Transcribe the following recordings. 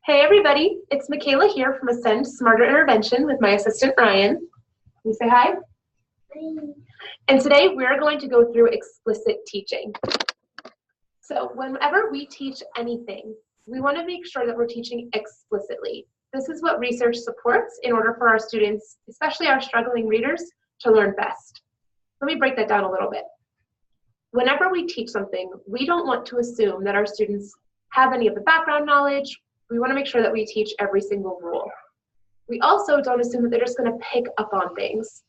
Hey everybody, it's Michaela here from Ascend Smarter Intervention with my assistant Ryan. Can you say hi? Hi. And today we're going to go through explicit teaching. So whenever we teach anything, we want to make sure that we're teaching explicitly. This is what research supports in order for our students, especially our struggling readers, to learn best. Let me break that down a little bit. Whenever we teach something, we don't want to assume that our students have any of the background knowledge. We want to make sure that we teach every single rule. We also don't assume that they're just going to pick up on things.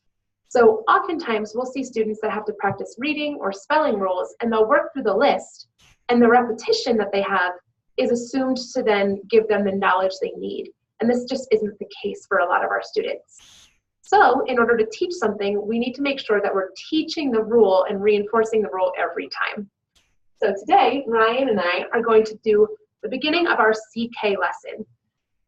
So oftentimes we'll see students that have to practice reading or spelling rules, and they'll work through the list, and the repetition that they have is assumed to then give them the knowledge they need. And this just isn't the case for a lot of our students. So in order to teach something, we need to make sure that we're teaching the rule and reinforcing the rule every time. So today, Ryan and I are going to do the beginning of our CK lesson.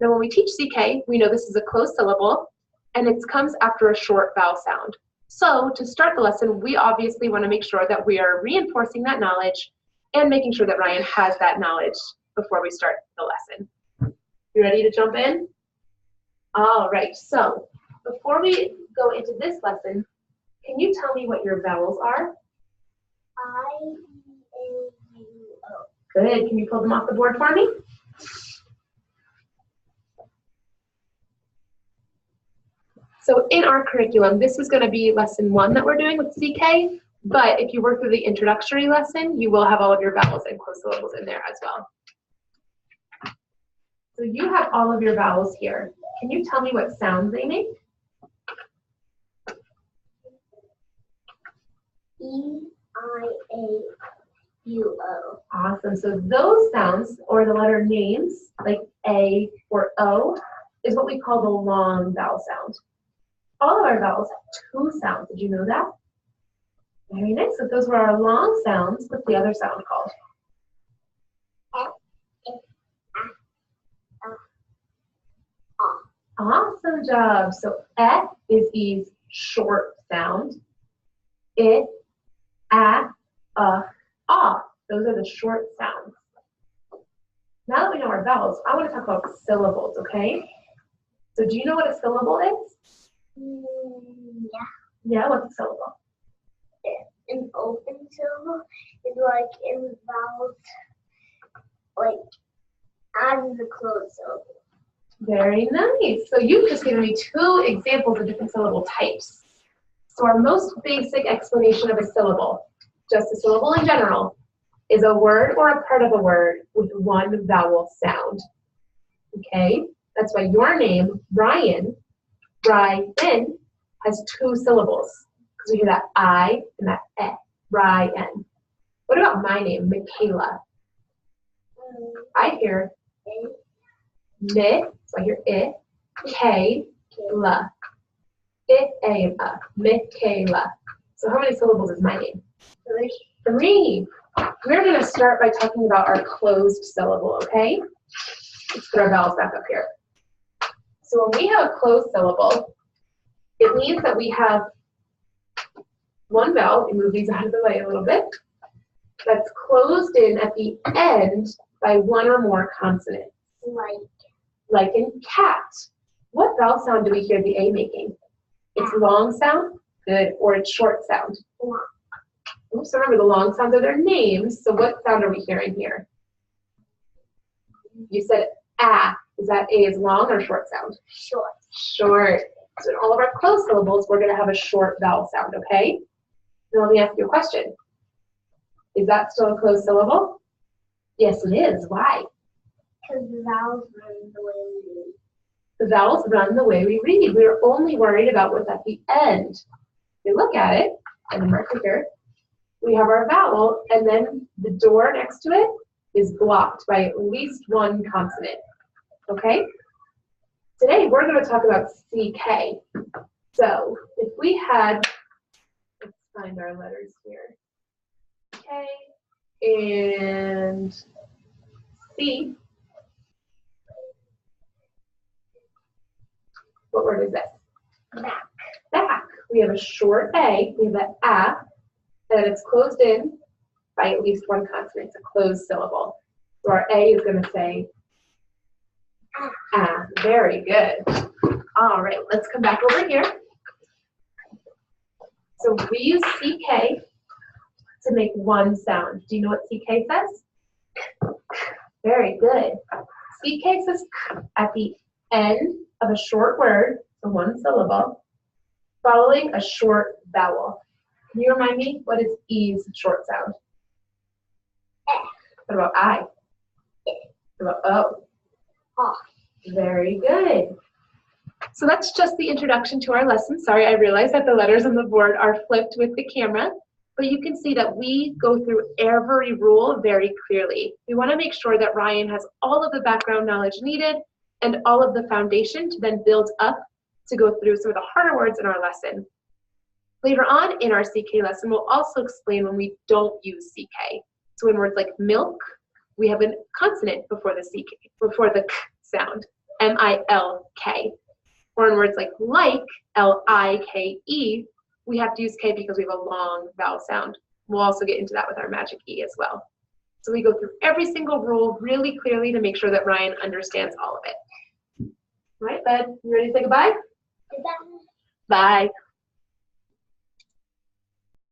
Now when we teach CK, we know this is a closed syllable and it comes after a short vowel sound. So to start the lesson, we obviously want to make sure that we are reinforcing that knowledge and making sure that Ryan has that knowledge before we start the lesson. You ready to jump in? All right, so before we go into this lesson, can you tell me what your vowels are? I-E-A-U-O. Good. Can you pull them off the board for me? So in our curriculum, this is going to be lesson 1 that we're doing with CK, but if you work through the introductory lesson, you will have all of your vowels and closed syllables in there as well. So you have all of your vowels here. Can you tell me what sounds they make? E-I-A-U-O. Awesome. So those sounds, or the letter names, like A or O, is what we call the long vowel sound. All of our vowels have 2 sounds. Did you know that? Very nice. So those were our long sounds. What's the other sound called? Awesome job. So E is E's short sound. I, A, Ah. Those are the short sounds. Now that we know our vowels, I want to talk about syllables, okay? So do you know what a syllable is? Yeah. Yeah, what's a syllable? An open syllable is like in vowels, like as the closed syllable. Very nice. So you've just given me 2 examples of different syllable types. So our most basic explanation of a syllable, just a syllable in general, is a word or a part of a word with 1 vowel sound. Okay? That's why your name, Ryan, has 2 syllables. Because we hear that I and that E, Ryan. What about my name, Michaela? I hear mi, so I hear I, K, la. I, A, and Michaela. So how many syllables is my name? 3. We're going to start by talking about our closed syllable, okay? Let's put our vowels back up here. So when we have a closed syllable, it means that we have 1 vowel, we move these out of the way a little bit, that's closed in at the end by 1 or more consonants. Like in cat. What vowel sound do we hear the A making? It's long sound? Good. Or it's short sound? Oops, remember the long sounds are their names, so what sound are we hearing here? You said A. Is that A is long or short sound? Short. Short. So in all of our closed syllables, we're going to have a short vowel sound, okay? Now let me ask you a question. Is that still a closed syllable? Yes, it is. Why? Because the vowels run the way we read. The vowels run the way we read. We're only worried about what's at the end. If you look at it, and mark it here, we have our vowel, and then the door next to it is blocked by at least 1 consonant. Okay? Today, we're going to talk about CK. So, if we had, let's find our letters here. K and C. What word is this? Back. Back. We have a short A, we have an A, and it's closed in by at least 1 consonant. It's a closed syllable. So our A is going to say Ah, very good. All right, let's come back over here. So we use CK to make one sound. Do you know what CK says? Very good. CK says at the end of a short word, so one syllable, following a short vowel. Can you remind me, what is E's short sound? What about I? What about O? Very good. So that's just the introduction to our lesson. Sorry, I realize that the letters on the board are flipped with the camera, but you can see that we go through every rule very clearly. We want to make sure that Ryan has all of the background knowledge needed and all of the foundation to then build up to go through some of the harder words in our lesson. Later on in our CK lesson, we'll also explain when we don't use CK. So in words like milk, we have a consonant before the CK, before the K sound, M-I-L-K. Or in words like, L-I-K-E, we have to use K because we have a long vowel sound. We'll also get into that with our magic E as well. So we go through every single rule really clearly to make sure that Ryan understands all of it. All right, bud, you ready to say goodbye? Goodbye. Bye.